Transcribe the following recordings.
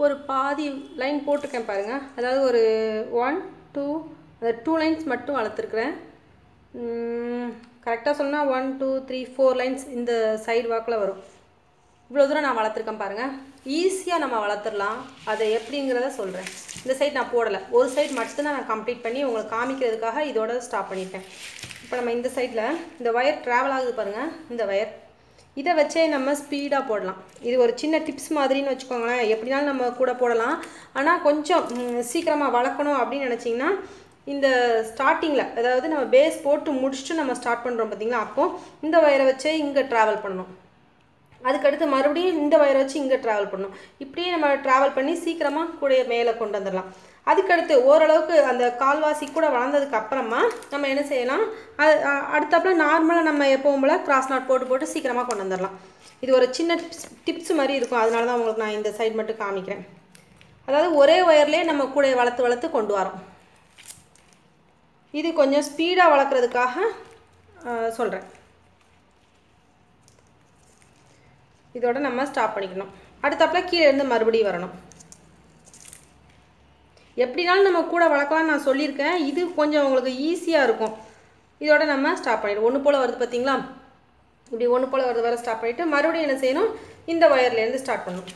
ஒரு பாதி லைன் போட்டிருக்கேன் பாருங்கள். அதாவது ஒரு 1 2 அந்த 2 லைன்ஸ் மட்டும் வளர்த்துருக்குறேன். கரெக்டாக சொன்னால் 1 2 3 4 லைன்ஸ் இந்த சைடு வாக்கில் வரும். இவ்வளோ தூரம் நான் வளர்த்துருக்கேன் பாருங்கள். ஈஸியாக நம்ம வளர்த்துடலாம். அதை எப்படிங்கிறத சொல்கிறேன். இந்த சைடு நான் போடலை, ஒரு சைடு மட்டும்தான் நான் கம்ப்ளீட் பண்ணி உங்களுக்கு காமிக்கிறதுக்காக இதோட ஸ்டாப் பண்ணிட்டேன். இப்போ நம்ம இந்த சைடில் இந்த ஒயர் ட்ராவல் ஆகுது பாருங்கள். இந்த ஒயர் இதை வச்சே நம்ம ஸ்பீடாக போடலாம். இது ஒரு சின்ன டிப்ஸ் மாதிரின்னு வச்சுக்கோங்களேன். எப்படினாலும் நம்ம கூட போடலாம். ஆனால் கொஞ்சம் சீக்கிரமாக வளர்க்கணும் அப்படின்னு நினச்சிங்கன்னா இந்த ஸ்டார்டிங்கில், அதாவது நம்ம பேஸ் போட்டு முடிச்சுட்டு நம்ம ஸ்டார்ட் பண்ணுறோம் பார்த்திங்களா, அப்போது இந்த ஒயரை வச்சே இங்கே ட்ராவல் பண்ணணும். அதுக்கடுத்து மறுபடியும் இந்த ஒயரை வச்சு இங்கே ட்ராவல் பண்ணணும். இப்படியே நம்ம ட்ராவல் பண்ணி சீக்கிரமாக கூட மேலே கொண்டு வந்துடலாம். அதுக்கடுத்து ஓரளவுக்கு அந்த கால்வாசி கூட வளர்ந்ததுக்கு அப்புறமா நம்ம என்ன செய்யலாம், அது அடுத்தப்பல நார்மலாக நம்ம எப்பவும் போல் கிராஸ் நாட் போட்டு போட்டு சீக்கிரமாக கொண்டு வந்துடலாம். இது ஒரு சின்ன டிப்ஸ் மாதிரி இருக்கும். அதனால தான் உங்களுக்கு நான் இந்த சைடு மட்டும் காமிக்கிறேன். அதாவது ஒரே ஒயர்லேயே நம்ம கூட வளர்த்து வளர்த்து கொண்டு வரோம். இது கொஞ்சம் ஸ்பீடாக வளர்க்குறதுக்காக சொல்கிறேன். இதோட நம்ம ஸ்டாப் பண்ணிக்கணும். அடுத்தப்பல கீழே இருந்து மறுபடியும் வரணும். எப்படினாலும் நம்ம கூட வளர்க்கலாம்னு நான் சொல்லியிருக்கேன். இது கொஞ்சம் உங்களுக்கு ஈஸியாக இருக்கும். இதோட நம்ம ஸ்டாப் பண்ணிவிடும். ஒன்று போல் வருது பார்த்திங்களா, இப்படி ஒன்று போல் வருது வர ஸ்டாப் பண்ணிவிட்டு மறுபடியும் என்ன செய்யணும், இந்த ஒயர்லேருந்து ஸ்டார்ட் பண்ணணும்.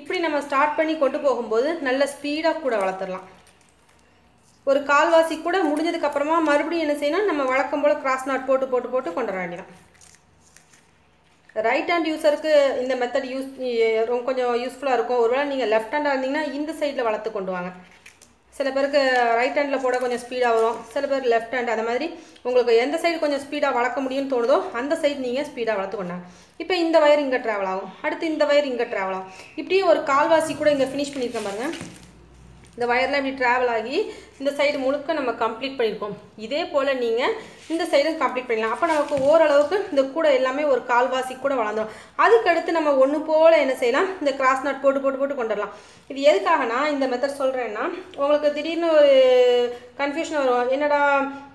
இப்படி நம்ம ஸ்டார்ட் பண்ணி கொண்டு போகும்போது நல்ல ஸ்பீடாக கூட வளர்த்துடலாம். ஒரு கால்வாசி கூட முடிஞ்சதுக்கப்புறமா மறுபடியும் என்ன செய்யணும், நம்ம வழக்கம் போல் கிராஸ் நாட் போட்டு போட்டு போட்டு கொண்டு வர வேண்டியதான். ரைட் ஹேண்ட் யூஸருக்கு இந்த மெத்தட் கொஞ்சம் யூஸ்ஃபுல்லாக இருக்கும். ஒருவேளை நீங்கள் லெஃப்ட் ஹேண்டாக இருந்தீங்கன்னா இந்த சைடில் வளர்த்து கொண்டு வாங்க. சில பேருக்கு ரைட் ஹேண்டில் போட கொஞ்சம் ஸ்பீடாக வரும், சில பேர் லெஃப்ட் ஹேண்ட். அந்த மாதிரி உங்களுக்கு எந்த சைடு கொஞ்சம் ஸ்பீடாக வளர்க்க முடியும்னு தோணுதோ அந்த சைடு நீங்கள் ஸ்பீடாக வளர்த்து கொண்டாங்க. இப்போ இந்த வயர் இங்கே ட்ராவல் ஆகும், அடுத்து இந்த வயர் இங்கே ட்ராவல் ஆகும். இப்படியே ஒரு கால்வாசி கூட இங்கே ஃபினிஷ் பண்ணியிருக்கேன் பாருங்கள். இந்த வயர்லாம் இப்படி ட்ராவல் ஆகி இந்த சைடு முழுக்க நம்ம கம்ப்ளீட் பண்ணியிருக்கோம். இதே போல் நீங்கள் இந்த சைடும் கம்ப்ளீட் பண்ணிடலாம். அப்போ நமக்கு ஓரளவுக்கு இந்த கூட எல்லாமே ஒரு கால்வாசி கூட வளர்ந்துடும். அதுக்கடுத்து நம்ம ஒன்று போல் என்ன செய்யலாம், இந்த கிராஸ் நாட் போட்டு போட்டு போட்டு கொண்டு வரலாம். இது எதுக்காகனா இந்த மெத்தட் சொல்கிறேன்னா, உங்களுக்கு திடீர்னு ஒரு கன்ஃபியூஷன் வரும். என்னடா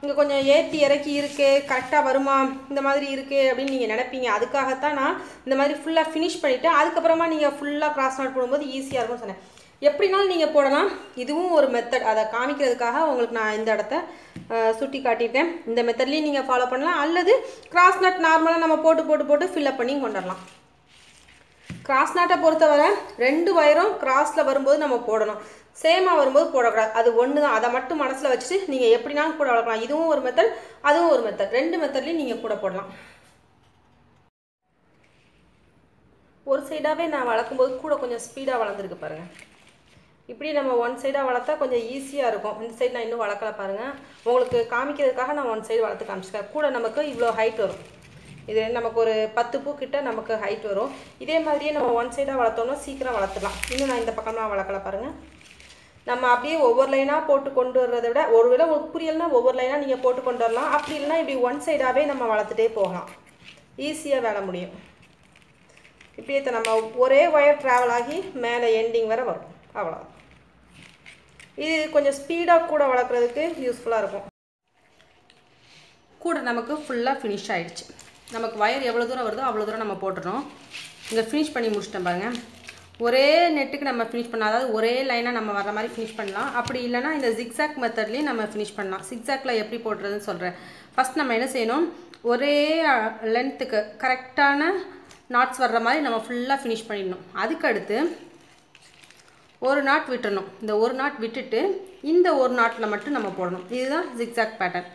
இங்கே கொஞ்சம் ஏற்றி இறக்கி இருக்குது, கரெக்டாக வருமா, இந்த மாதிரி இருக்குது அப்படின்னு நீங்கள் நினைப்பீங்க. அதுக்காகத்தான் நான் இந்த மாதிரி ஃபுல்லாக ஃபினிஷ் பண்ணிவிட்டு அதுக்கப்புறமா நீங்கள் ஃபுல்லாக கிராஸ் நாட் போடும்போது ஈஸியாக இருக்கும்னு சொன்னேன். எப்படினாலும் நீங்கள் போடலாம். இதுவும் ஒரு மெத்தட். அதை காமிக்கிறதுக்காக உங்களுக்கு நான் இந்த இடத்த சுட்டி காட்டியிருக்கேன். இந்த மெத்தட்லேயும் நீங்கள் ஃபாலோ பண்ணலாம். அல்லது கிராஸ் நாட் நார்மலாக நம்ம போட்டு போட்டு போட்டு ஃபில்லப் பண்ணி கொண்டு வரலாம். கிராஸ் நாட்டை பொறுத்தவரை 2 வயரும் கிராஸில் வரும்போது நம்ம போடணும், சேமாக வரும்போது போடக்கூடாது. அது ஒன்று தான். அதை மட்டும் மனசில் வச்சுட்டு நீங்கள் எப்படினாலும் கூட வளர்க்கலாம். இதுவும் ஒரு மெத்தட், அதுவும் ஒரு மெத்தட். 2 மெத்தட்லேயும் நீங்கள் கூட போடலாம். ஒரு சைடாகவே நான் வளர்க்கும்போது கூட கொஞ்சம் ஸ்பீடாக வளர்ந்துருக்கு பாருங்கள். இப்படி நம்ம ஒன் சைடாக வளர்த்தா கொஞ்சம் ஈஸியாக இருக்கும். இந்த சைடு நான் இன்னும் வளர்க்கல பாருங்கள். உங்களுக்கு காமிக்கிறதுக்காக நான் ஒன் சைடு வளர்த்து காமிச்சிருக்கேன். கூட நமக்கு இவ்வளோ ஹைட் வரும். இது நமக்கு ஒரு 10 பூ கிட்ட நமக்கு ஹைட் வரும். இதே மாதிரியே நம்ம ஒன் சைடாக வளர்த்தோம்னா சீக்கிரம் வளர்த்துடலாம். இன்னும் நான் இந்த பக்கம்லாம் வளர்க்கல பாருங்கள். நம்ம அப்படியே ஒவ்வொரு லைனாக போட்டு கொண்டு வர்றதை விட, ஒருவேளை உங்களுக்கு புரியலைன்னா ஒவ்வொரு லைனாக நீங்கள் போட்டு கொண்டு வரலாம். அப்படி இல்லைன்னா இப்படி ஒன் சைடாகவே நம்ம வளர்த்துட்டே போகலாம். ஈஸியாக வேலை முடியும். இப்படியே நம்ம ஒரே ஒயர் ட்ராவல் ஆகி மேலே எண்டிங் வரை வரும். அவ்வளோ. இது கொஞ்சம் ஸ்பீடாக கூட வளர்க்குறதுக்கு யூஸ்ஃபுல்லாக இருக்கும். கூட நமக்கு ஃபுல்லாக ஃபினிஷ் ஆகிடுச்சு. நமக்கு வயர் எவ்வளோ தூரம் வருதோ அவ்வளோ தூரம் நம்ம போட்டுறோம். இங்கே ஃபினிஷ் பண்ணி முடிச்சிட்டேன் பாருங்கள். ஒரே நெட்டுக்கு நம்ம ஃபினிஷ் பண்ணலாம். அதாவது ஒரே லைனாக நம்ம வர மாதிரி ஃபினிஷ் பண்ணலாம். அப்படி இல்லைனா இந்த ஜிக்ஸாக் மெத்தட்லேயும் நம்ம ஃபினிஷ் பண்ணலாம். ஜிக்ஸாக்கில் எப்படி போடுறதுன்னு சொல்கிறேன். ஃபஸ்ட் நம்ம என்ன செய்யணும், ஒரே லென்த்துக்கு கரெக்டான நாட்ஸ் வர்ற மாதிரி நம்ம ஃபுல்லாக ஃபினிஷ் பண்ணிடணும். அதுக்கடுத்து ஒரு நாட் விட்டுறணும். இந்த ஒரு நாட் விட்டுட்டு இந்த ஒரு நாட்டில் மட்டும் நம்ம போடணும். இதுதான் ஜிக்ஸாக் பேட்டர்ன்.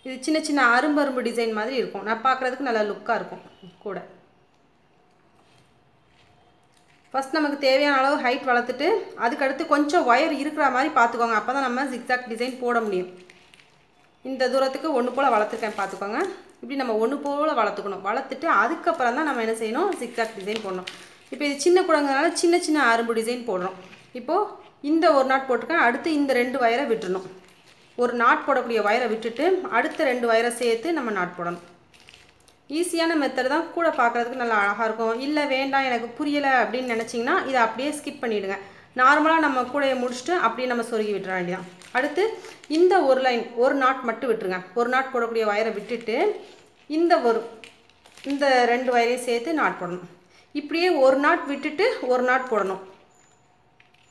இது சின்ன சின்ன அரும்பு டிசைன் மாதிரி இருக்கும். நான் பார்க்குறதுக்கு நல்லா லுக்காக இருக்கும். கூட ஃபஸ்ட் நமக்கு தேவையான அளவு ஹைட் வளர்த்துட்டு அதுக்கடுத்து கொஞ்சம் ஒயர் இருக்கிற மாதிரி பார்த்துக்கோங்க. அப்போ தான் நம்ம ஜிக்ஸாக் டிசைன் போட முடியும். இந்த தூரத்துக்கு ஒன்று போல் வளர்த்துருக்கேன் பார்த்துக்கோங்க. இப்படி நம்ம ஒன்று போல் வளர்த்துக்கணும். வளர்த்துட்டு அதுக்கப்புறம் தான் நம்ம என்ன செய்யணும், ஜிக்ஸாக் டிசைன் போடணும். இப்போ இது சின்ன குடங்கிறதுனால சின்ன சின்ன அரும்பு டிசைன் போடுறோம். இப்போது இந்த ஒரு நாட் போட்டிருக்கேன். அடுத்து இந்த 2 வயரை விட்டுறணும். ஒரு நாட் போடக்கூடிய வயரை விட்டுட்டு அடுத்த 2 வயரை சேர்த்து நம்ம நாட் போடணும். ஈஸியான மெத்தட் தான். கூட பார்க்குறதுக்கு நல்லா அழகாக இருக்கும். இல்லை வேண்டாம் எனக்கு புரியலை அப்படின்னு நினச்சிங்கன்னா இதை அப்படியே ஸ்கிப் பண்ணிவிடுங்க. நார்மலாக நம்ம கூடையை முடிச்சுட்டு அப்படியே நம்ம சொருகி விட்டுற வேண்டியதான். அடுத்து இந்த ஒரு லைன் ஒரு நாட் மட்டும் விட்டுருங்க. ஒரு நாட் போடக்கூடிய வயரை விட்டுட்டு இந்த 2 வயரையும் சேர்த்து நாட் போடணும். இப்படியே ஒரு நாட் விட்டுட்டு ஒரு நாட் போடணும்.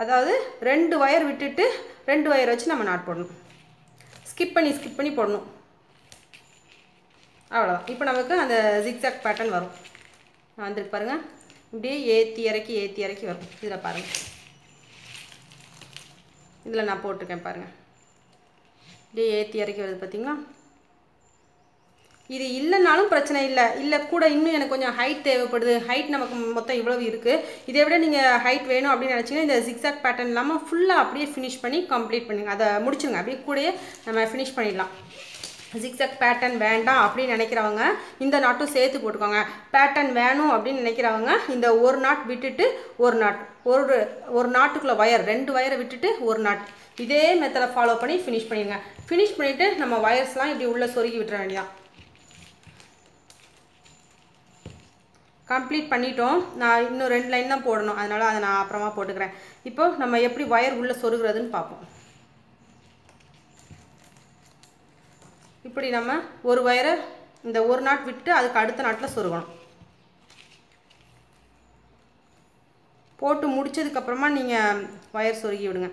அதாவது 2 வயர் விட்டுட்டு 2 வயர் வச்சு நம்ம நாட் போடணும். ஸ்கிப் பண்ணி போடணும். அவ்வளோதான். இப்போ நமக்கு அந்த ஜிக்ஸாக் பேட்டர்ன் வரும். வந்துருக்கு பாருங்கள். இப்படியே ஏற்றி இறக்கி வரும். இதில் பாருங்கள், இதில் நான் போட்டிருக்கேன் பாருங்கள். இப்படியே ஏற்றி இறக்கி வருது பார்த்தீங்களா? இது இல்லைனாலும் பிரச்சனை இல்லை கூட இன்னும் எனக்கு கொஞ்சம் ஹைட் தேவைப்படுது, ஹைட் நமக்கு மொத்தம் இவ்வளவு இருக்குது, இதை விட நீங்கள் ஹைட் வேணும் அப்படின்னு நினச்சிங்கன்னா இந்த ஜிக்ஸாக் பேட்டர்ன் இல்லாமல் ஃபுல்லாக அப்படியே ஃபினிஷ் பண்ணி கம்ப்ளீட் பண்ணுங்க. அதை முடிச்சுங்க. அப்படியே கூடயே நம்ம ஃபினிஷ் பண்ணிடலாம். ஜிக்ஸாக் பேட்டர்ன் வேண்டாம் அப்படின்னு நினைக்கிறவங்க இந்த நாட்டும் சேர்த்து போட்டுக்கோங்க. பேட்டர்ன் வேணும் அப்படின்னு நினைக்கிறவங்க இந்த ஒரு நாட் விட்டுட்டு ஒரு நாட், ஒரு நாட்டுக்குள்ளே வயர் 2 வயரை விட்டுட்டு ஒரு நாட், இதே மெத்தடை ஃபாலோ பண்ணி ஃபினிஷ் பண்ணிடுங்க. ஃபினிஷ் பண்ணிவிட்டு நம்ம வயர்ஸ்லாம் இப்படி உள்ளே சொருகி விட்டுற வேண்டியதான். கம்ப்ளீட் பண்ணிட்டோம். நான் இன்னும் 2 லைன் தான் போடணும், அதனால் அதை நான் அப்புறமா போட்டுக்கிறேன். இப்போ நம்ம எப்படி வயர் உள்ளே சொருகிறதுன்னு பார்ப்போம். இப்படி நம்ம ஒரு வயரை இந்த ஒரு நாட் விட்டு அதுக்கு அடுத்த நாட்டில் சொருகணும். போட்டு முடித்ததுக்கப்புறமா நீங்கள் வயர் சொருகி விடுங்க.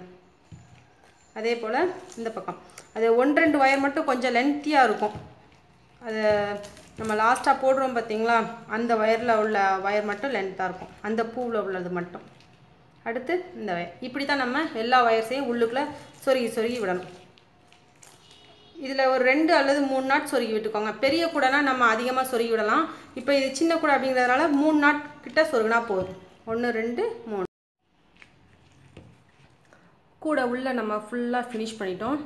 அதே போல் இந்த பக்கம் அது 1-2 வயர் மட்டும் கொஞ்சம் லென்த்தியாக இருக்கும். அது நம்ம லாஸ்ட்டாக போடுறோம் பார்த்தீங்களா, அந்த வயரில் உள்ள வயர் மட்டும் லென்த்தாக இருக்கும், அந்த பூவில் உள்ளது மட்டும். அடுத்து இந்த வயர். இப்படி தான் நம்ம எல்லா வயர்ஸையும் உள்ளுக்குள்ளே சொருகி விடணும். இதில் ஒரு 2 அல்லது 3 நாட் சொருகி விட்டுக்கோங்க. பெரிய கூடைனா நம்ம அதிகமாக சொருகி விடலாம். இப்போ இது சின்ன கூடை அப்படிங்கிறதுனால 3 நாட் கிட்ட சொருகினா போதும். 1 2 3 கூடை உள்ளே நம்ம ஃபுல்லாக ஃபினிஷ் பண்ணிட்டோம்.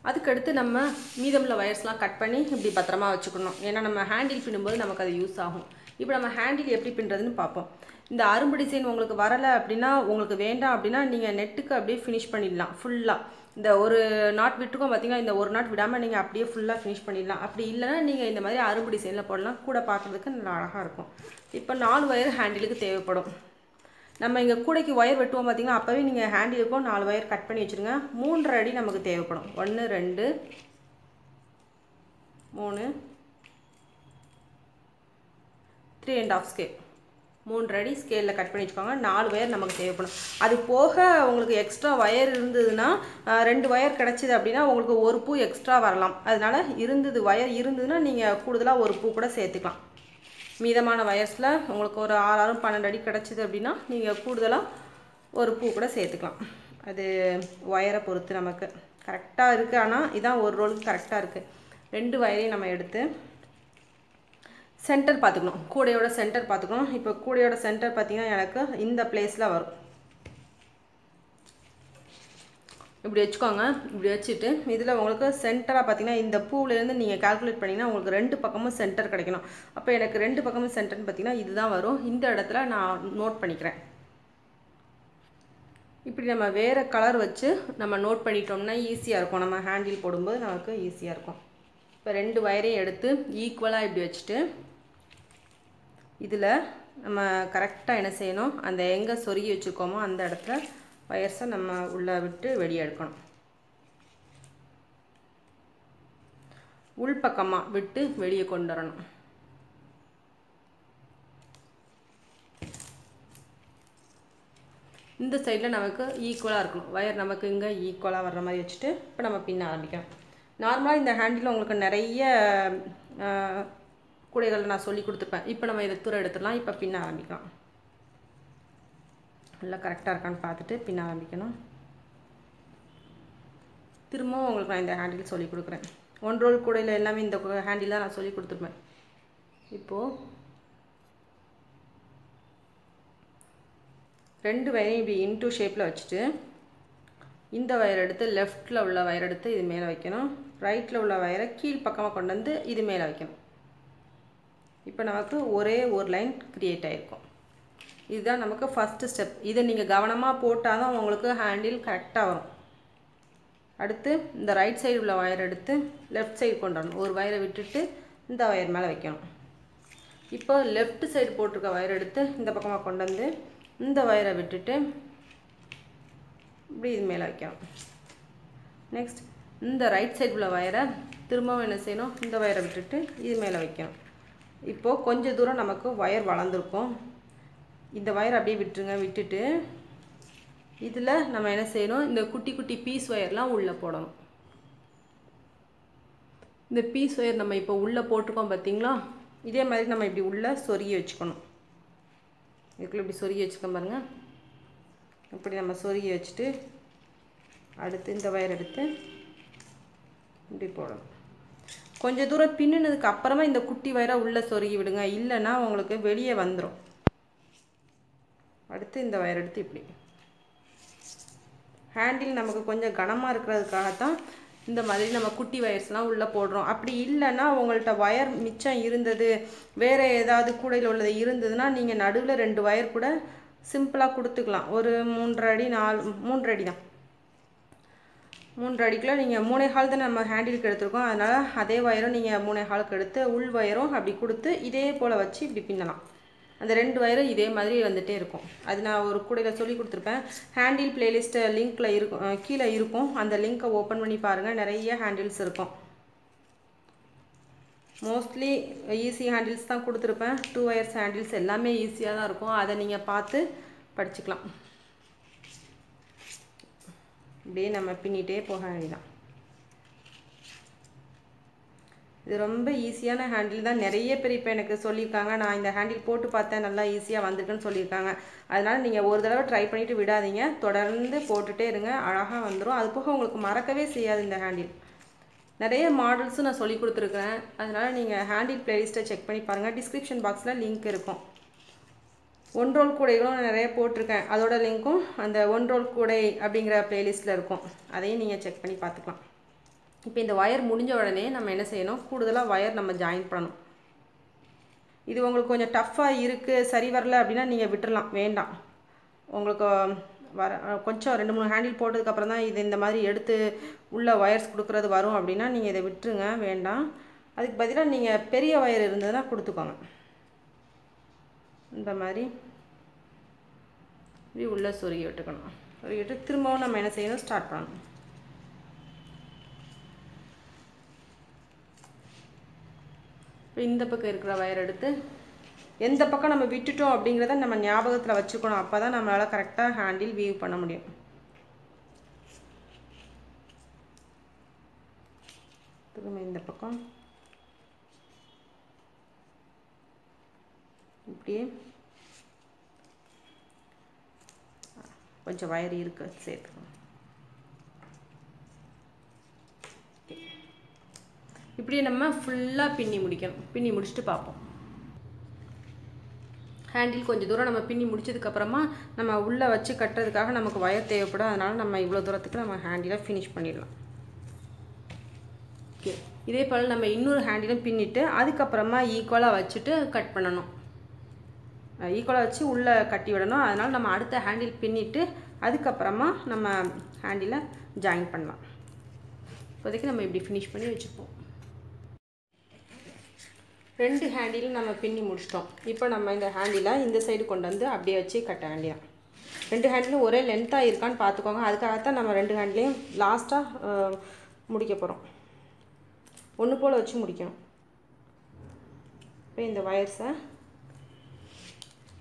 அதுக்கடுத்து நம்ம மீதமுள்ள வயர்ஸ்லாம் கட் பண்ணி இப்படி பத்திரமா வச்சுக்கணும். ஏன்னா நம்ம ஹேண்டில் பின்னும்போது நமக்கு அது யூஸ் ஆகும். இப்போ நம்ம ஹேண்டில் எப்படி பின்னுறதுன்னு பார்ப்போம். இந்த அரும்பு டிசைன் உங்களுக்கு வரலை அப்படின்னா, உங்களுக்கு வேண்டாம் அப்படின்னா நீங்கள் நெட்டுக்கு அப்படியே ஃபினிஷ் பண்ணிடலாம். ஃபுல்லாக இந்த ஒரு நாட் விட்டுருக்கோம் பார்த்தீங்கன்னா, இந்த ஒரு நாட் விடாமல் நீங்கள் அப்படியே ஃபுல்லாக ஃபினிஷ் பண்ணிடலாம். அப்படி இல்லைன்னா நீங்கள் இந்த மாதிரி அரும்பு டிசைனில் போடலாம். கூட பார்க்குறதுக்கு நல்லா அழகாக இருக்கும். இப்போ 4 வயர் ஹேண்டிலுக்கு தேவைப்படும். நம்ம இங்கே கூடைக்கு ஒயர் வெட்டுவோம் பார்த்தீங்கன்னா, அப்போவே நீங்கள் ஹேண்டிலுக்கும் 4 ஒயர் கட் பண்ணி வச்சுருங்க. 3 அடி நமக்கு தேவைப்படும். 1 2 3 3.5 ஸ்கேல், 3 அடி ஸ்கேலில் கட் பண்ணி வச்சுக்கோங்க. 4 ஒயர் நமக்கு தேவைப்படும். அது போக உங்களுக்கு எக்ஸ்ட்ரா ஒயர் இருந்ததுன்னா, 2 ஒயர் கிடச்சிது அப்படின்னா உங்களுக்கு ஒரு பூ எக்ஸ்ட்ரா வரலாம். அதனால் ஒயர் இருந்ததுன்னா நீங்கள் கூடுதலாக ஒரு பூ கூட சேர்த்துக்கலாம். மீதமான வயர்ஸில் உங்களுக்கு ஒரு 6 12 அடி கிடச்சிது அப்படின்னா நீங்கள் கூடுதலாக ஒரு பூ கூட சேர்த்துக்கலாம். அது ஒயரை பொறுத்து நமக்கு கரெக்டாக இருக்குது. ஆனால் இதான் ஒரு ரோலுக்கு கரெக்டாக இருக்குது. 2 வயரையும் நம்ம எடுத்து சென்டர் பார்த்துக்கணும். கூடையோட சென்டர் பார்த்துக்கணும். இப்போ கூடையோட சென்டர் பார்த்திங்கன்னா எனக்கு இந்த பிளேஸில் வரும். இப்படி வச்சுக்கோங்க. இப்படி வச்சுட்டு இதில் உங்களுக்கு சென்டராக பார்த்தீங்கன்னா இந்த பூவிலேருந்து நீங்கள் கால்குலேட் பண்ணிங்கன்னா உங்களுக்கு 2 பக்கமும் சென்டர் கிடைக்கணும். அப்போ எனக்கு 2 பக்கமும் சென்டர்னு பார்த்தீங்கன்னா இதுதான் வரும். இந்த இடத்துல நான் நோட் பண்ணிக்கிறேன். இப்படி நம்ம வேறு கலர் வச்சு நம்ம நோட் பண்ணிட்டோம்னா ஈஸியாக இருக்கும். நம்ம ஹேண்டில் போடும்போது நமக்கு ஈஸியாக இருக்கும். இப்போ 2 வயரையும் எடுத்து ஈக்குவலாக இப்படி வச்சுட்டு இதில் நம்ம கரெக்டாக என்ன செய்யணும், அந்த எங்கே சொருகி வச்சுருக்கோமோ அந்த இடத்துல வயர்ஸை நம்ம உள்ளே விட்டு வெளியே எடுக்கணும். உள்பக்கமாக விட்டு வெளியே கொண்டு வரணும். இந்த சைடில் நமக்கு ஈக்குவலாக இருக்கணும். வயர் நமக்கு இங்கே ஈக்குவலாக வர்ற மாதிரி வச்சுட்டு இப்போ நம்ம பின்ன ஆரம்பிக்கிறோம். நார்மலாக இந்த ஹேண்டில் உங்களுக்கு நிறைய கூடைகள் நான் சொல்லி கொடுத்துருப்பேன். இப்போ நம்ம இதை தூர எடுத்துடலாம். இப்போ பின்ன ஆரம்பிக்கலாம். நல்லா கரெக்டாக இருக்கான்னு பார்த்துட்டு பின்ன ஆரம்பிக்கணும். திரும்பவும் உங்களுக்கு நான் இந்த ஹேண்டில் சொல்லி கொடுக்குறேன். 1 ரோல் கூடையில் எல்லாமே இந்த ஹேண்டில் தான் நான் சொல்லி கொடுத்துருப்பேன். இப்போது 2 வயரையும் இப்படி இன்டூ ஷேப்பில் வச்சுட்டு இந்த வயர் எடுத்து லெஃப்ட்டில் உள்ள வயர் எடுத்து இது மேலே வைக்கணும். ரைட்டில் உள்ள வயரை கீழ் பக்கமாக கொண்டு வந்து இது மேலே வைக்கணும். இப்போ நமக்கு ஒரே ஒரு லைன் க்ரியேட் ஆகிருக்கும். இதுதான் நமக்கு ஃபஸ்ட்டு ஸ்டெப். இதை நீங்கள் கவனமாக போட்டால் தான் உங்களுக்கு ஹேண்டில் கரெக்டாக வரும். அடுத்து இந்த ரைட் சைடு உள்ள வயர் எடுத்து லெஃப்ட் சைடு கொண்டு வரணும். ஒரு வயரை விட்டுட்டு இந்த வயர் மேலே வைக்கணும். இப்போ லெஃப்ட் சைடு போட்டிருக்க வயர் எடுத்து இந்த பக்கமாக கொண்டு வந்து இந்த வயரை விட்டுட்டு இப்படி இது மேலே வைக்கணும். நெக்ஸ்ட் இந்த ரைட் சைடு உள்ள வயரை திரும்பவும் என்ன செய்யணும், இந்த வயரை விட்டுட்டு இது மேலே வைக்கணும். இப்போது கொஞ்சம் தூரம் நமக்கு ஒயர் வளர்ந்துருக்கும். இந்த ஒயர் அப்படியே விட்டுருங்க. விட்டுட்டு இதில் நம்ம என்ன செய்யணும், இந்த குட்டி குட்டி பீஸ் ஒயர்லாம் உள்ளே போடணும். இந்த பீஸ் ஒயர் நம்ம இப்போ உள்ளே போட்டுக்கோம் பார்த்தீங்களா, இதே மாதிரி நம்ம இப்படி உள்ளே சொருகி வச்சுக்கணும். இதுக்குள்ளே இப்படி சொருகி வச்சுக்கோம் பாருங்கள். இப்படி நம்ம சொருகி வச்சுட்டு அடுத்து இந்த ஒயர் எடுத்து இப்படி போடணும். கொஞ்சம் தூரம் பின்னுனதுக்கு அப்புறமா இந்த குட்டி ஒயரை உள்ளே சொருகி விடுங்க, இல்லைன்னா உங்களுக்கு வெளியே வந்துடும். அடுத்து இந்த ஒயர் எடுத்து இப்படி ஹேண்டில் நமக்கு கொஞ்சம் கனமாக இருக்கிறதுக்காகத்தான் இந்த மாதிரி நம்ம குட்டி ஒயர்ஸ்லாம் உள்ளே போடுறோம். அப்படி இல்லைன்னா உங்கள்கிட்ட ஒயர் மிச்சம் இருந்தது, வேறு ஏதாவது கூடையில் உள்ளது இருந்ததுன்னா நீங்கள் நடுவில் 2 ஒயர் கூட சிம்பிளாக கொடுத்துக்கலாம். ஒரு 3.5 அடி 3 அடி தான், 3 அடிக்குள்ளே நீங்கள் 3.25 தான் நம்ம ஹேண்டிலுக்கு எடுத்துருக்கோம். அதனால் அதே ஒயரும் நீங்கள் 3.25 எடுத்து உள் ஒயரும் அப்படி கொடுத்து இதே போல் வச்சு இப்படி பின்னலாம். அந்த 2 ஒயரும் இதே மாதிரி வந்துகிட்டே இருக்கும். அது நான் ஒரு கூடையில் சொல்லி கொடுத்துருப்பேன். ஹேண்டில் பிளேலிஸ்ட்டு லிங்க்கில் இருக்கும், கீழே இருக்கும். அந்த லிங்க்கை ஓப்பன் பண்ணி பாருங்கள், நிறைய ஹேண்டில்ஸ் இருக்கும். மோஸ்ட்லி ஈஸி ஹேண்டில்ஸ் தான் கொடுத்துருப்பேன். 2 ஒயர்ஸ் ஹேண்டில்ஸ் எல்லாமே ஈஸியாக தான் இருக்கும். அதை நீங்கள் பார்த்து படிச்சுக்கலாம். இப்படியே நம்ம பின்னிட்டே போக வேண்டியதான். இது ரொம்ப ஈஸியான ஹேண்டில் தான். நிறைய பேர் இப்போ எனக்கு சொல்லியிருக்காங்க, நான் இந்த ஹேண்டில் போட்டு பார்த்தேன், நல்லா ஈஸியாக வந்திருக்குன்னு சொல்லியிருக்காங்க. அதனால் நீங்கள் ஒரு தடவை ட்ரை பண்ணிவிட்டு விடாதீங்க, தொடர்ந்து போட்டுகிட்டே இருங்க, அழகாக வந்துடும். அது போக உங்களுக்கு மறக்கவே செய்யாது இந்த ஹேண்டில். நிறைய மாடல்ஸும் நான் சொல்லி கொடுத்துருக்குறேன். அதனால் நீங்கள் ஹேண்டில் பிளேலிஸ்ட்டை செக் பண்ணி பாருங்கள். டிஸ்கிரிப்ஷன் பாக்ஸில் லிங்க் இருக்கும். 1 ரோல் கூடைகளும் நிறைய போட்டிருக்கேன், அதோட லிங்க்கும் அந்த 1 ரோல் கூடை அப்படிங்கிற பிளேலிஸ்ட்டில் இருக்கும். அதையும் நீங்கள் செக் பண்ணி பார்த்துக்கலாம். இப்போ இந்த ஒயர் முடிஞ்ச உடனே நம்ம என்ன செய்யணும், கூடுதலாக ஒயர் நம்ம ஜாயின் பண்ணணும். இது உங்களுக்கு கொஞ்சம் டஃப்பாக இருக்குது, சரி வரல அப்படின்னா நீங்கள் விட்டுடலாம், வேண்டாம். உங்களுக்கு கொஞ்சம் 2-3 ஹேண்டில் போட்டதுக்கப்புறம் தான் இது இந்த மாதிரி எடுத்து உள்ள ஒயர்ஸ் கொடுக்குறது வரும் அப்படின்னா நீங்கள் இதை விட்டுருங்க, வேண்டாம். அதுக்கு பதிலாக நீங்கள் பெரிய ஒயர் இருந்ததுன்னா கொடுத்துக்கோங்க. இந்த மாதிரி இப்படி உள்ளே சொருகி விட்டுக்கணும். சொருகி விட்டு திரும்பவும் நம்ம என்ன செய்யணும், ஸ்டார்ட் பண்ணணும். இந்த பக்கம் இருக்கிற ஒயர் எடுத்து எந்த பக்கம் நம்ம விட்டுட்டோம் அப்படிங்கிறத நம்ம ஞாபகத்தில் வச்சுக்கணும். அப்போ தான் நம்மளால் கரெக்டாக ஹேண்டில் வீவ் பண்ண முடியும். திரும்ப இந்த பக்கம் இப்படியே கொஞ்சம் ஒயர் இருக்கு சேர்த்துக்கணும். இப்படியே நம்ம ஃபுல்லாக பின்னி முடிக்கணும். பின்னி முடிச்சுட்டு பார்ப்போம். ஹேண்டில் கொஞ்சம் தூரம் நம்ம பின்னி முடிச்சதுக்கப்புறமா நம்ம உள்ளே வச்சு கட்டுறதுக்காக நமக்கு ஒயர் தேவைப்படும். அதனால் நம்ம இவ்வளோ தூரத்துக்கு நம்ம ஹேண்டிலை ஃபினிஷ் பண்ணிடலாம். ஓகே, இதே போல் நம்ம இன்னொரு ஹேண்டிலும் பின்னிட்டு அதுக்கப்புறமா ஈக்குவலாக வச்சுட்டு கட் பண்ணணும். ஈக்குவலாக வச்சு உள்ளே கட்டி விடணும். அதனால் நம்ம அடுத்த ஹேண்டில் பின்னிட்டு அதுக்கப்புறமா நம்ம ஹேண்டிலை ஜாயின் பண்ணலாம். இப்போதைக்கு நம்ம இப்படி ஃபினிஷ் பண்ணி வச்சுப்போம். 2 ஹேண்டிலும் நம்ம பின்னி முடிச்சிட்டோம். இப்போ நம்ம இந்த ஹேண்டிலை இந்த சைடு கொண்டு வந்து அப்படியே வச்சு கட்ட வேண்டியதான். 2 ஹேண்டிலும் ஒரே லென்த்தாக இருக்கான்னு பார்த்துக்கோங்க. அதுக்காகத்தான் நம்ம 2 ஹேண்ட்லேயும் லாஸ்ட்டாக முடிக்க போகிறோம். ஒன்று போல் வச்சு முடிக்கணும். இப்போ இந்த ஒயர்ஸை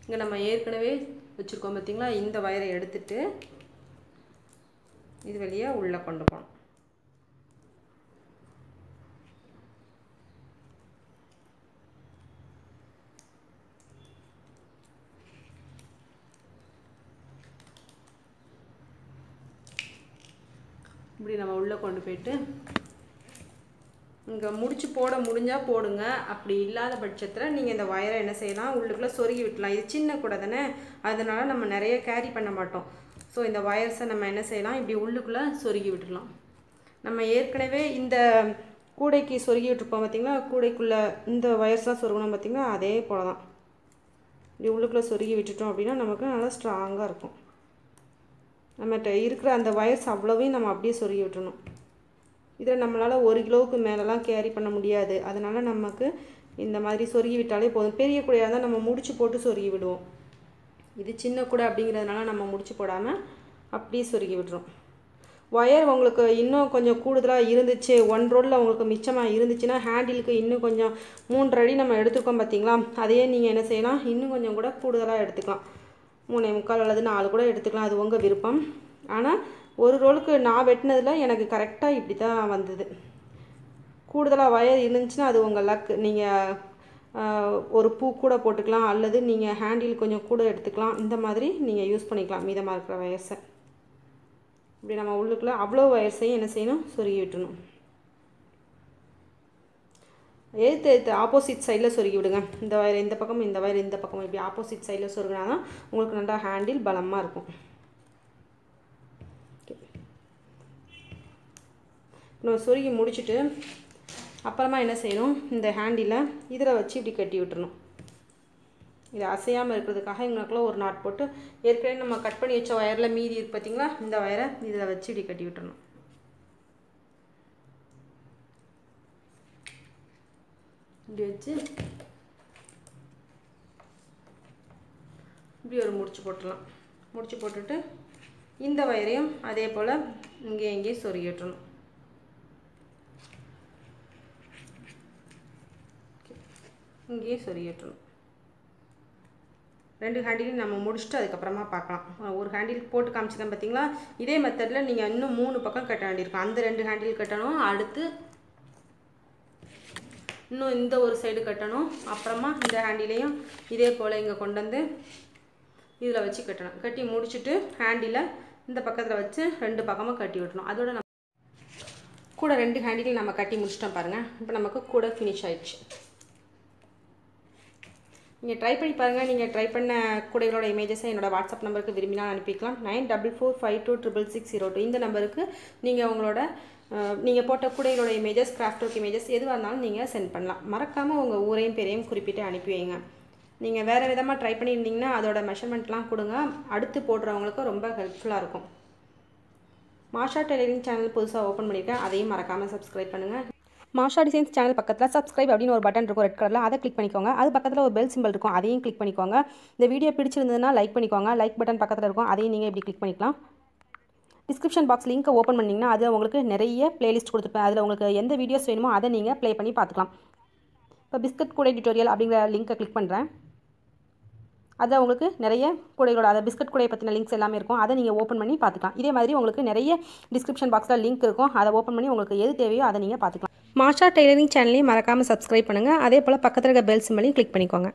இங்கே நம்ம ஏற்கனவே வச்சுருக்கோம் பார்த்தீங்களா, இந்த ஒயரை எடுத்துட்டு இது வெளியே உள்ளே கொண்டு போகணும். இப்படி நம்ம உள்ளே கொண்டு போயிட்டு இங்கே முடிச்சு போட முடிஞ்சால் போடுங்க. அப்படி இல்லாத பட்சத்தில் நீங்கள் இந்த ஒயரை என்ன செய்யலாம், உள்ளுக்குள்ளே சொருகி விட்டலாம். இது சின்ன கூட தானே, அதனால் நம்ம நிறைய கேரி பண்ண மாட்டோம். ஸோ இந்த ஒயர்ஸை நம்ம என்ன செய்யலாம், இப்படி உள்ளுக்குள்ளே சொருகி விட்டுடலாம். நம்ம ஏற்கனவே இந்த கூடைக்கு சொருகி விட்டுருப்போம் பார்த்திங்களா, கூடைக்குள்ளே இந்த ஒயர்ஸ்லாம் சொருகணும் பார்த்திங்களா, அதே போல் தான். இப்படி உள்ளுக்குள்ளே சொருகி விட்டுட்டோம் அப்படின்னா நமக்கு நல்லா ஸ்ட்ராங்காக இருக்கும். நம்மகிட்ட இருக்கிற அந்த ஒயர்ஸ் அவ்வளோவையும் நம்ம அப்படியே சொருகி விட்டுணும். இதில் நம்மளால் 1 கிலோவுக்கு மேலெலாம் கேரி பண்ண முடியாது. அதனால் நமக்கு இந்த மாதிரி சொருகி விட்டாலே போதும். பெரிய கூடையாக இருந்தால் நம்ம முடிச்சு போட்டு சொருகி விடுவோம். இது சின்ன கூடை அப்படிங்கிறதுனால நம்ம முடிச்சு போடாமல் அப்படியே சொருகி விட்டுறோம். ஒயர் உங்களுக்கு இன்னும் கொஞ்சம் கூடுதலாக இருந்துச்சு, 1 ரோலில் உங்களுக்கு மிச்சமாக இருந்துச்சுன்னா ஹேண்டிலுக்கு இன்னும் கொஞ்சம் 3 அடி நம்ம எடுத்துருக்கோம் பார்த்தீங்களா, அதையே நீங்கள் என்ன செய்யலாம், இன்னும் கொஞ்சம் கூட கூடுதலாக எடுத்துக்கலாம். 3.25 அல்லது 4 கூட எடுத்துக்கலாம், அது உங்கள் விருப்பம். ஆனால் ஒரு ரோலுக்கு நான் வெட்டினதில் எனக்கு கரெக்டாக இப்படி தான் வந்தது. கூடுதலாக ஒயர் இருந்துச்சுன்னா அது உங்கள் லக். நீங்கள் ஒரு பூ கூட போட்டுக்கலாம், அல்லது நீங்கள் ஹேண்டில் கொஞ்சம் கூட எடுத்துக்கலாம். இந்த மாதிரி நீங்கள் யூஸ் பண்ணிக்கலாம் மீதமாக இருக்கிற ஒயர்ஸை. இப்படி நம்ம உள்ளுக்குள்ளே அவ்வளோ ஒயர்ஸையும் என்ன செய்யணும், சொருகி விட்டுணும். எடுத்து ஆப்போசிட் சைடில் சொருகி விடுங்க. இந்த ஒயர் இந்த பக்கம், இந்த ஒயர் இந்த பக்கம், இப்படி ஆப்போசிட் சைடில் சொருகினா தான் உங்களுக்கு நல்லா ஹேண்டில் பலமாக இருக்கும். நம்ம சொருகி முடிச்சுட்டு அப்புறமா என்ன செய்யணும், இந்த ஹேண்டிலை இதில் வச்சு இப்படி கட்டி விட்டுறணும். இது அசையாமல் இருக்கிறதுக்காக எங்களுக்குள்ள ஒரு நாட் போட்டு ஏற்கனவே நம்ம கட் பண்ணி வச்ச ஒயரில் மீதி இருக்கு பார்த்தீங்களா, இந்த ஒயரை இதில் வச்சு இப்படி கட்டி விட்டுறணும். இப்படி வச்சு இப்படி ஒரு முடிச்சு போட்டுடலாம். முடிச்சு போட்டுட்டு இந்த ஒயரையும் அதே போல் இங்கேயும் சொருகி விட்டுறணும். இங்கேயும் சொருகி விட்டுறணும். 2 ஹேண்டிலையும் நம்ம முடிச்சுட்டு அதுக்கப்புறமா பார்க்கலாம். ஒரு ஹேண்டில் போட்டு காமிச்சிருக்கேன் பார்த்தீங்களா, இதே மெத்தடில் நீங்கள் இன்னும் 3 பக்கம் கட்ட வேண்டியிருக்கும். அந்த 2 ஹேண்டில் கட்டணும், அடுத்து இன்னும் இந்த ஒரு சைடு கட்டணும், அப்புறமா இந்த ஹேண்டிலையும் இதே போல் இங்கே கொண்டு வந்து இதில் வச்சு கட்டணும். கட்டி முடிச்சுட்டு ஹேண்டிலை இந்த பக்கத்தில் வச்சு 2 பக்கமும் கட்டி விட்டணும். அதோட நம்ம கூட 2 ஹேண்டில் நம்ம கட்டி முடிச்சிட்டோம் பாருங்கள். இப்போ நமக்கு கூட ஃபினிஷ் ஆயிடுச்சு. நீங்கள் ட்ரை பண்ணி பாருங்கள். நீங்கள் ட்ரை பண்ண கூடைகளோட இமேஜஸை என்னோடய வாட்ஸ்அப் நம்பருக்கு விரும்பினால் அனுப்பிக்கலாம். 94452602 இந்த நம்பருக்கு நீங்கள் உங்களோட நீங்கள் போட்ட கூடைகளோட இமேஜஸ், கிராஃப்ட் ஒர்க் இமேஜஸ் எதுவாக இருந்தாலும் நீங்கள் சென்ட் பண்ணலாம். மறக்காமல் உங்கள் ஊரையும் பேரையும் குறிப்பிட்டு அனுப்பி வைங்க. நீங்கள் வேறு விதமாக ட்ரை பண்ணியிருந்தீங்கன்னா அதோட மெஷர்மெண்ட்லாம் கொடுங்க, அடுத்து போடுறவங்களுக்கும் ரொம்ப ஹெல்ப்ஃபுல்லாக இருக்கும். மாஷா டெய்லரிங் சேனல் புதுசாக ஓப்பன் பண்ணியிருக்கேன், அதையும் மறக்காமல் சப்ஸ்கிரைப் பண்ணுங்கள். மாஷா டிசைன்ஸ் சேனல் பக்கத்தில் சப்ஸ்கிரைப் அப்படின்னு ஒரு பட்டன் இருக்கும், ரெட் கலரில், அதை கிளிக் பண்ணிக்கோங்க. அது பக்கத்தில் ஒரு பெல் சிம்பிள் இருக்கும், அதையும் கிளிக் பண்ணிக்கோங்க. இந்த வீடியோ பிடிச்சிருந்ததுன்னா லைக் பண்ணிக்கோங்க. லைக் பட்டன் பக்கத்தில் இருக்கும், அதையும் நீங்கள் இப்படி கிளிக் பண்ணிக்கலாம். டிஸ்கிரிப்ஷன் பாக்ஸ் லிங்க்கை ஓப்பன் பண்ணிங்கன்னா அதில் உங்களுக்கு நிறைய பிளேலிஸ்ட் கொடுத்துருப்பேன். அதில் உங்களுக்கு எந்த வீடியோஸ் வேணுமோ அதை நீங்கள் ப்ளே பண்ணி பார்த்துக்கலாம். இப்போ பிஸ்கட் கூடை டியூட்டோரியல் அப்படிங்கிற லிங்க்கை கிளிக் பண்ணுறேன். அதில் உங்களுக்கு நிறைய கூடைகளோட அதை பிஸ்கட் கூடையை பற்றின லிங்க்ஸ் எல்லாமே இருக்கும், அதை நீங்கள் ஓப்பன் பண்ணி பார்த்துக்கலாம். இதே மாதிரி உங்களுக்கு நிறைய டிஸ்கிரிப்ஷன் பாக்ஸில் லிங்க் இருக்கும், அதை ஓப்பன் பண்ணி உங்களுக்கு எது தேவையோ அதை நீங்கள் பார்த்துக்கலாம். மாஷா டெய்லரிங் சேனலையும் மறக்காமல் சப்ஸ்கிரைப் பண்ணுங்கள். அதே போல் பக்கத்தில் இருக்க பெல் சிம்பலையும் கிளிக் பண்ணிக்கோங்க.